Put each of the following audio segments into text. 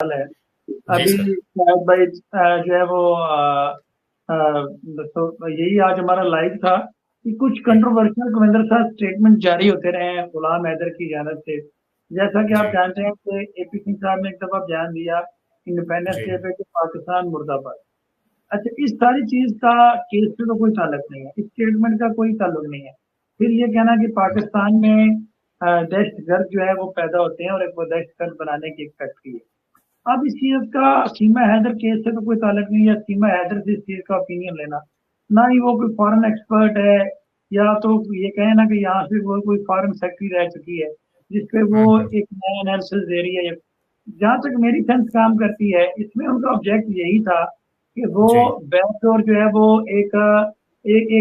हाल है? जी अभी सर। शायद भाई जो है वो तो यही आज हमारा लाइव था कि कुछ हम्म, कंट्रोवर्शियल मेरे साथ स्टेटमेंट जारी होते रहे हैं गुलाम हैदर की जानब से। जैसा कि आप जी जानते हैं कि एपी सिंह साहब ने एक दफा बयान दिया इंडिपेंडेंस जी डे पे कि पाकिस्तान मुर्दाबाद। अच्छा, इस सारी चीज का केस से तो कोई ताल्लुक नहीं है, इस स्टेटमेंट का कोई ताल्लुक नहीं है। फिर ये कहना कि पाकिस्तान में दहशतगर्द जो है वो पैदा होते हैं और एक वो दहशतगर्द बनाने की एक फैक्ट्री है। अब इस चीज का सीमा हैदर केस से तो कोई ताल्लुक नहीं है, सीमा हैदर से इस चीज का ओपिनियन लेना। ना ही वो कोई फॉरेन एक्सपर्ट है, या तो ये कहे ना कि यहाँ से वो कोई फॉरेन फैक्ट्री रह चुकी है जिसपे वो एक नया एनालिसिस दे रही है। जहाँ तक मेरी सेंस काम करती है, इसमें उनका ऑब्जेक्ट यही था कि वो जी बैकडोर जो है वो एक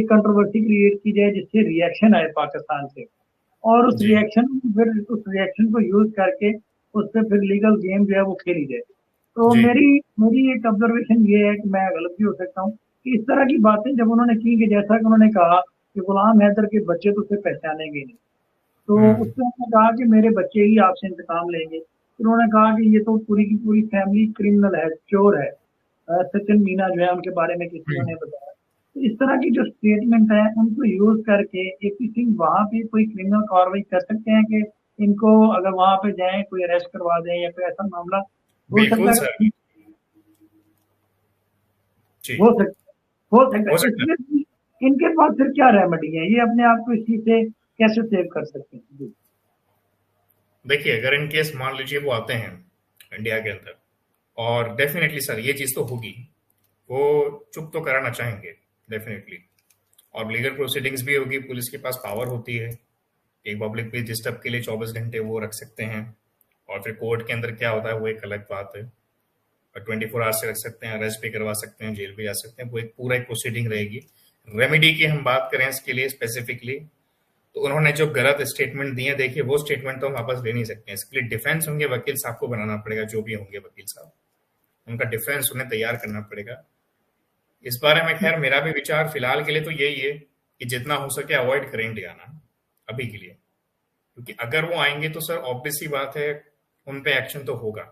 कंट्रोवर्सी क्रिएट की जाए जिससे रिएक्शन आए पाकिस्तान से, और जी उस रिएक्शन को यूज करके उस पर फिर लीगल गेम जो है वो खेली जाए। तो जी मेरी मेरी एक ऑब्जर्वेशन ये है कि मैं गलत भी हो सकता हूँ कि इस तरह की बातें जब उन्होंने की कि जैसा कि उन्होंने कहा कि गुलाम हैदर के बच्चे तो उसे पहचानेंगे नहीं, तो हम्म उसने उन्होंने कहा कि मेरे बच्चे ही आपसे इंतकाम लेंगे। फिर उन्होंने कहा कि ये तो पूरी की पूरी फैमिली क्रिमिनल है, चोर है। सचिन मीना जो है उनके बारे में किसी हम्म, ने बताया। तो इस तरह की जो स्टेटमेंट है उनको यूज करके एपी सिंह वहां पे कोई क्रिमिनल कार्रवाई कर सकते हैं कि इनको अगर वहां पे जाएं कोई अरेस्ट करवा दें या कोई ऐसा मामला हो बिल्कुल सकता सर। है। जी हो सकता हो सकता हो है सकता है। इसमें भी इनके पास फिर क्या रेमेडी है, ये अपने आप को इस चीज से कैसे सेव कर सकते हैं जी? देखिए, अगर इन केस मान लीजिए वो आते हैं इंडिया के अंदर, और डेफिनेटली सर ये चीज तो होगी, वो चुप तो कराना चाहेंगे डेफिनेटली। और लीगल प्रोसीडिंग्स भी होगी, पुलिस के पास पावर होती है, एक पब्लिक प्लेस डिस्टर्ब के लिए 24 घंटे वो रख सकते हैं। और फिर कोर्ट के अंदर क्या होता है वो एक अलग बात है। और 24 आवर्स से रख सकते हैं, अरेस्ट भी करवा सकते हैं, जेल भी जा सकते हैं, वो एक पूरा एक प्रोसीडिंग रहेगी। रेमेडी की हम बात करें इसके लिए स्पेसिफिकली, तो उन्होंने जो गलत स्टेटमेंट दिए, देखिए वो स्टेटमेंट तो हम वापस ले नहीं सकते हैं। इसके लिए डिफेंस होंगे, वकील साहब को बनाना पड़ेगा, जो भी होंगे वकील साहब, उनका डिफेंस उन्हें तैयार करना पड़ेगा। इस बारे में खैर मेरा भी विचार फिलहाल के लिए तो यही है कि जितना हो सके अवॉइड करें इंडिया आना अभी के लिए। क्योंकि अगर वो आएंगे तो सर ऑब्वियस सी बात है, उन पे एक्शन तो होगा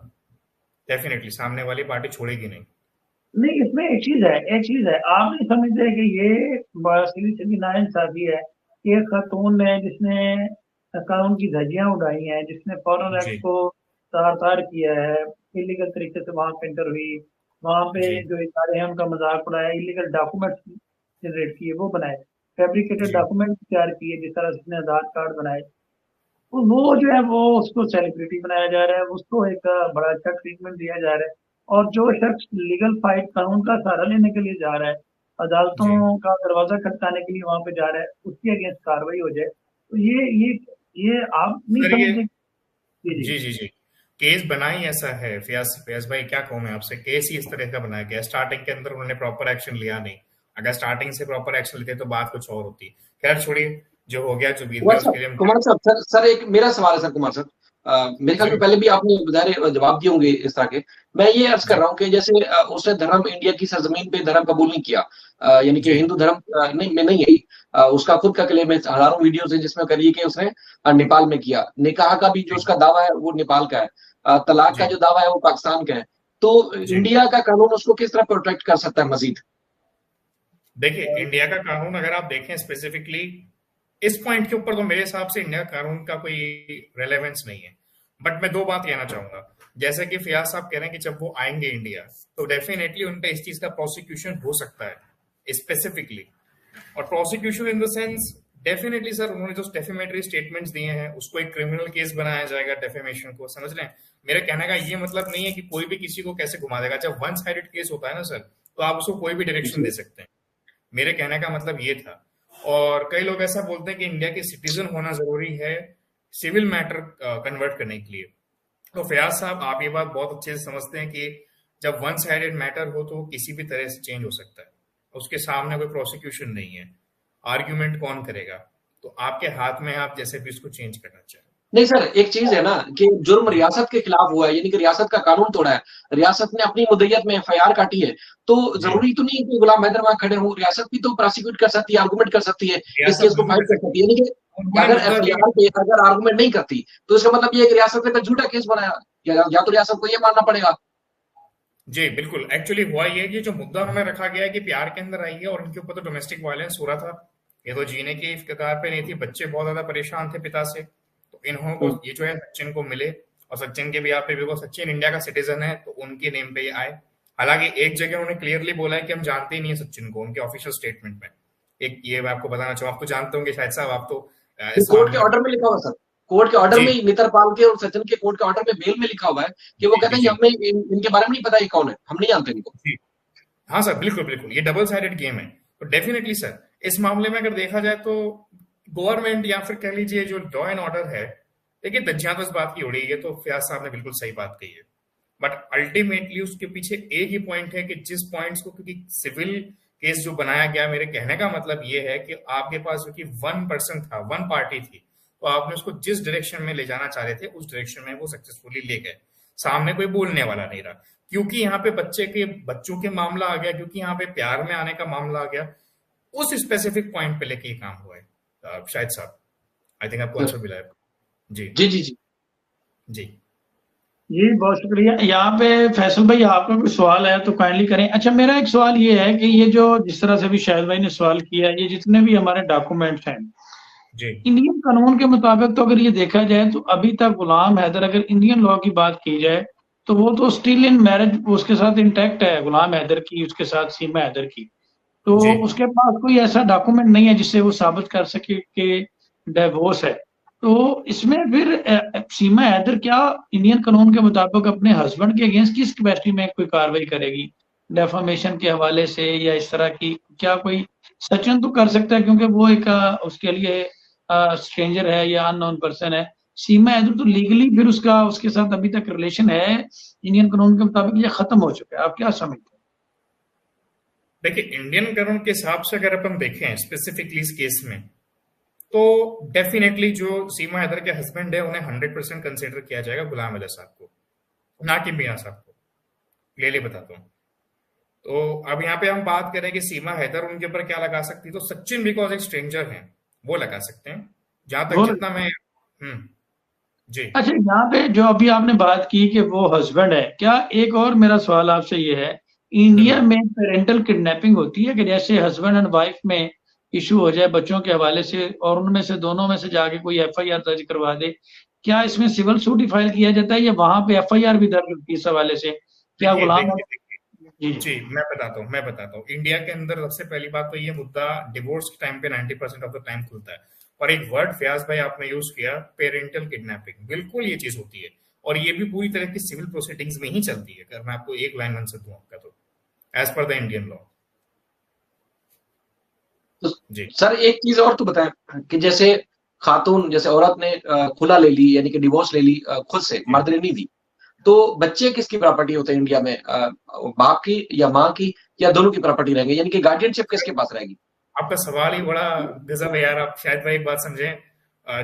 डेफिनेटली, सामने वाली पार्टी छोड़ेगी नहीं। नहीं, इसमें एक चीज है, आप नहीं समझते कि ये सीधी सीधी नाइंसाफी है कि एक खातून ने जिसने कानून की धज्जियां उड़ाई हैं, जिसने फॉरेन एक्ट जी को तार तार किया है, इलीगल तरीके से वहां पे एंटर हुई, वहां पे जी जो इदारे हैं उनका मजाक उड़ाया, इलीगल डॉक्यूमेंट्स जनरेट किए, वो बनाए, फैब्रिकेटेड जी डॉक्यूमेंट तैयार किए, जिस तरह से उसने आधार कार्ड बनाए। तो वो जो है वो उसको सेलिब्रिटी बनाया जा रहा है, उसको एक बड़ा अच्छा ट्रीटमेंट दिया जा रहा है। और जो शख्स लीगल फाइट कानून का सहारा लेने के लिए जा रहा है, जी अदालतों का दरवाजा खटकाने के लिए वहां पे जा रहा है, उसके अगेंस्ट कार्रवाई हो जाए, तो ये आप नहीं सर ये समझते? जी जी। जी जी जी केस बना ही ऐसा है। फयाज फयाज भाई क्या कहूँ मैं आपसे, केस ही इस तरह का बनाया गया। स्टार्टिंग के अंदर उन्होंने प्रॉपर एक्शन लिया नहीं। अगर स्टार्टिंग से प्रॉपर एक्शन लेते तो बात कुछ और होती। खैर छोड़िए, जो हो गया जो बीत गया उसके लिए हम कुमार साहब, सर एक मेरा सवाल है सर। कुमार साहब, मेरे ख्याल जी में पहले भी आपने बजाय जवाब दिए होंगे इस तरह के। मैं ये अर्ज कर जी रहा हूँ कि जैसे उसने धर्म, इंडिया की सरजमीन पे धर्म कबूल नहीं किया, यानी कि जी हिंदू धर्म नहीं में नहीं है। उसका खुद का क्लेम है, हजारों वीडियोस है जिसमें करिए कि उसने नेपाल में किया। निकाह का भी जो जी उसका दावा है वो नेपाल का है, तलाक का जी जो दावा है वो पाकिस्तान का है। तो जी इंडिया का कानून उसको किस तरह प्रोटेक्ट कर सकता है मजीद? देखिए, इंडिया का कानून अगर आप देखें स्पेसिफिकली इस पॉइंट के ऊपर, तो मेरे हिसाब से इंडिया कानून का कोई रेलेवेंस नहीं है। बट मैं दो बात कहना चाहूंगा। जैसे कि फयाज साहब कह रहे हैं कि जब वो आएंगे इंडिया तो डेफिनेटली उन पे इस चीज का प्रोसिक्यूशन हो सकता है स्पेसिफिकली। और prosecution in the sense, definitely sir उन्होंने जो डेफेमेटरी स्टेटमेंट्स दिए हैं उसको एक क्रिमिनल केस बनाया जाएगा डेफेमेशन को, समझ रहे हैं? मेरे कहने का ये मतलब नहीं है कि कोई भी किसी को कैसे घुमा देगा। जब वन साइडेड केस होता है ना सर, तो आप उसको कोई भी डायरेक्शन दे सकते हैं। मेरे कहने का मतलब ये था। और कई लोग ऐसा बोलते हैं कि इंडिया के सिटीजन होना जरूरी है सिविल मैटर कन्वर्ट करने के लिए। तो फयाज साहब आप ये बात बहुत अच्छे से समझते हैं कि जब वन साइडेड मैटर हो तो किसी भी तरह से चेंज हो सकता है, उसके सामने कोई प्रोसिक्यूशन नहीं है, आर्ग्यूमेंट कौन करेगा? तो आपके हाथ में है, आप जैसे भी उसको चेंज करना चाहें। नहीं सर, एक चीज है ना कि जुर्म जी रियासत के खिलाफ हुआ है, यानी कि रियासत का कानून तोड़ा है, रियासत ने अपनी मुद्दत में एफआईआर काटी है। तो जी जरूरी तो नहीं है कि गुलाम हैदर वहां खड़े हों, रियासत भी तो प्रोसिक्यूट कर सकती है, आर्गूमेंट कर सकती है, इस रियासत केस को बिल्कुल फाइल कर कर सकती सकती है। यानी कि है। उन्होंने अगर मुद्दा दिया। एफआईआर पे अगर आर्गूमेंट नहीं करती तो इसका मतलब ये है कि रियासत ने झूठा केस बनाया। या तो रियासत को ये मानना पड़ेगा। जी बिल्कुल, एक्चुअली हुआ ये कि जो मुद्दा उन्होंने रखा गया है कि प्यार के अंदर आई है और उनके ऊपर तो डोमेस्टिक वायलेंस हो रहा था, ये तो जीने की कगार पे नहीं थी, बच्चे बहुत ज्यादा परेशान थे पिता से, तो इन्हों को ये जो है सचिन को मिले और सचिन के भी यहाँ पे बिकॉज सचिन इंडिया का सिटीजन है तो उनके नेम पे ये आए। हालांकि एक जगह उन्होंने क्लियरली बोला है कि हम जानते ही नहीं है सचिन को, उनके ऑफिशियल स्टेटमेंट में। एक ये मैं आपको बताना चाहूँ, आप तो जानते होंगे शायद साहब, आप तो इस कोर्ट के मामले में। ऑर्डर में लिखा हुआ सर, कोर्ट के ऑर्डर जी में नेत्रपाल के और सचिन के कोर्ट के ऑर्डर में बेल में लिखा हुआ है कि वो जी कहते जी हैं जी हमें इनके बारे में नहीं पता ये कौन है, हम नहीं जानते इनको। जी हाँ सर, बिल्कुल बिल्कुल, ये डबल साइडेड गेम है। तो डेफिनेटली सर, इस मामले में अगर देखा जाए तो गवर्नमेंट या फिर कह लीजिए जो लॉ एंड ऑर्डर है, देखिए धज्जियां तो इस बात की उड़ी है, तो फयाज साहब ने बिल्कुल सही बात कही है। बट अल्टीमेटली उसके पीछे एक ही पॉइंट है कि जिस पॉइंट्स को, क्योंकि सिविल केस जो बनाया गया, मेरे कहने का मतलब ये है कि आपके पास जो कि 1% था, 1 पार्टी थी, तो आपने उसको जिस डायरेक्शन में ले जाना चाह रहे थे उस डायरेक्शन में वो सक्सेसफुली ले गए। सामने कोई बोलने वाला नहीं रहा, क्योंकि यहाँ पे बच्चों के मामला आ गया, क्योंकि यहाँ पे प्यार में आने का मामला आ गया, उस स्पेसिफिक पॉइंट पे लेके ये काम हुआ है। शायद साहब, आई थिंक आपको आंसर मिला है। जी जी जी जी जी जी बहुत शुक्रिया। यहाँ पे फैसल भाई आपका कोई सवाल है तो काइंडली करें। अच्छा, मेरा एक सवाल ये है कि ये जो जिस तरह से भी शाहिद भाई ने सवाल किया, ये जितने भी हमारे डॉक्यूमेंट्स हैं जी इंडियन कानून के मुताबिक, तो अगर ये देखा जाए तो अभी तक गुलाम हैदर, अगर इंडियन लॉ की बात की जाए तो वो तो स्टिल इन मैरिज उसके साथ इंटैक्ट है, गुलाम हैदर की, उसके साथ सीमा हैदर की। तो जी उसके पास कोई ऐसा डॉक्यूमेंट नहीं है जिससे वो साबित कर सके कि डिवोर्स है। तो इसमें फिर सीमा हैदर क्या इंडियन कानून के मुताबिक अपने हस्बैंड के अगेंस्ट किस कैपेसिटी में कोई कार्रवाई करेगी, डेफामेशन के हवाले से या इस तरह की? क्या कोई सचिन तो कर सकता है क्योंकि वो एक उसके लिए स्ट्रेंजर है या अननोन पर्सन है। सीमा हैदर तो लीगली फिर उसके साथ अभी तक रिलेशन है इंडियन कानून के मुताबिक, ये खत्म हो चुका है। आप क्या समझते हैं? देखिए, इंडियन कानून के हिसाब से अगर अपन देखें स्पेसिफिकली इस केस में, तो डेफिनेटली जो सीमा हैदर के हस्बैंड है उन्हें 100% कंसिडर किया जाएगा गुलाम हैदर साहब को, ना कि मीना साहब को। क्लियरली बताता हूँ। तो अब यहाँ पे हम बात करें कि सीमा हैदर उनके ऊपर क्या लगा सकती है, तो सचिन बिकॉज एक स्ट्रेंजर है वो लगा सकते हैं, जहां तक जितना मैं जी अच्छा, यहाँ पे जो अभी आपने बात की कि वो हस्बैंड है, क्या एक और मेरा सवाल आपसे ये है, इंडिया में पेरेंटल किडनैपिंग होती है कि जैसे हस्बैंड एंड वाइफ में इशू हो जाए बच्चों के हवाले से और उनमें से दोनों में से जाके कोई FIR दर्ज करवा दे, क्या इसमें सिविल सूट ही फाइल किया जाता है या वहां पे FIR भी दर्ज होती है इस हवाले से? क्या देखिए गुलाम देखिए जी जी मैं बताता हूँ। इंडिया के अंदर सबसे पहली बात तो ये मुद्दा डिवोर्स के टाइम पे 90% ऑफ द टाइम खुलता है। और एक वर्ड फयाज भाई आपने यूज किया, पेरेंटल किडनैपिंग, बिल्कुल ये चीज होती है और ये भी पूरी तरह की सिविल प्रोसीडिंग्स में ही चलती है। अगर मैं आपको एक लाइन आंसर दूं आपका, तो as per the Indian law. तो जी सर एक चीज और तो बताएं कि जैसे खातून, जैसे औरत ने खुला ले ली, यानी कि डिवोर्स ले ली खुद से, मर्द ने नहीं दी, तो बच्चे किसकी प्रॉपर्टी होते हैं इंडिया में? बाप की या माँ की या दोनों की प्रॉपर्टी रहेंगे, यानी कि गार्डियनशिप किसके पास रहेगी? आपका सवाल ही बड़ा गजब है यार। आप शायद भाई एक बात समझे,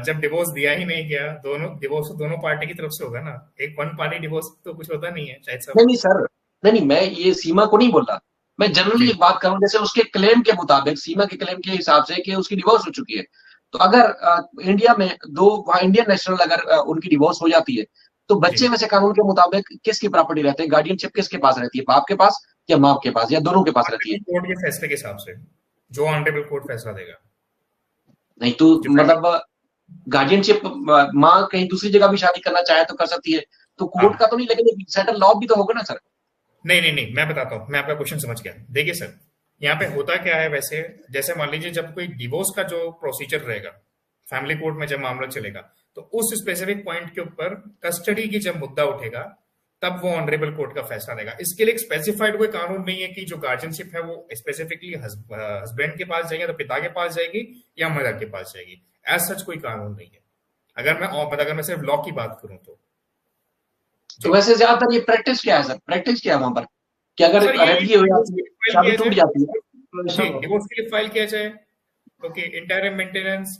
जब डिवोर्स दिया ही नहीं गया, डिवोर्स तो दोनों पार्टी की तरफ से होगा ना, एक वन पार्टी डिवोर्स तो कुछ होता नहीं है शायद सब। नहीं नहीं सर, नहीं मैं ये सीमा को नहीं बोल रहा, मैं जनरली जी एक बात करूं, जैसे उसके क्लेम के मुताबिक, सीमा के क्लेम के हिसाब से कि उसकी डिवोर्स हो चुकी है, तो अगर इंडिया में वहाँ इंडियन नेशनल अगर उनकी डिवोर्स हो जाती है, तो बच्चे में से कानून के मुताबिक किसकी प्रॉपर्टी रहती है? गार्डियनशिप किसके पास रहती है? बाप के पास या माँ के पास या दोनों के पास रहती है? कोर्ट के फैसले के हिसाब से, जो ऑनरेबल कोर्ट फैसला देगा। नहीं तो मतलब गार्डियनशिप, माँ कहीं दूसरी जगह भी शादी करना चाहे तो कर सकती है, तो कोर्ट का तो नहीं, लेकिन सेटल लॉ भी तो होगा ना सर। नहीं, मैं बताता हूँ, मैं आपका क्वेश्चन समझ गया। देखिए सर, यहाँ पे होता क्या है वैसे, जैसे मान लीजिए जब कोई डिवोर्स का जो प्रोसीजर रहेगा फैमिली कोर्ट में जब मामला चलेगा, तो उस स्पेसिफिक पॉइंट के ऊपर कस्टडी की जब मुद्दा उठेगा तब वो ऑनरेबल कोर्ट का फैसला देगा। इसके लिए एक स्पेसिफाइड कोई कानून नहीं है कि जो गार्जियनशिप है वो स्पेसिफिकली हस्बैंड के पास जाएगी, तो पिता के पास जाएगी या मदर के पास जाएगी। एज सच कोई कानून नहीं है, अगर मैं सिर्फ लॉ की बात करूं तो वैसे ज्यादातर ये प्रैक्टिस क्या है सर? प्रैक्टिस क्या है वहां पर कि अगर रेडगी हो जाती है, शादी टूट जाती है, डिवोर्स के लिए फाइल किया जाए, ओके, इंटरिम मेंटेनेंस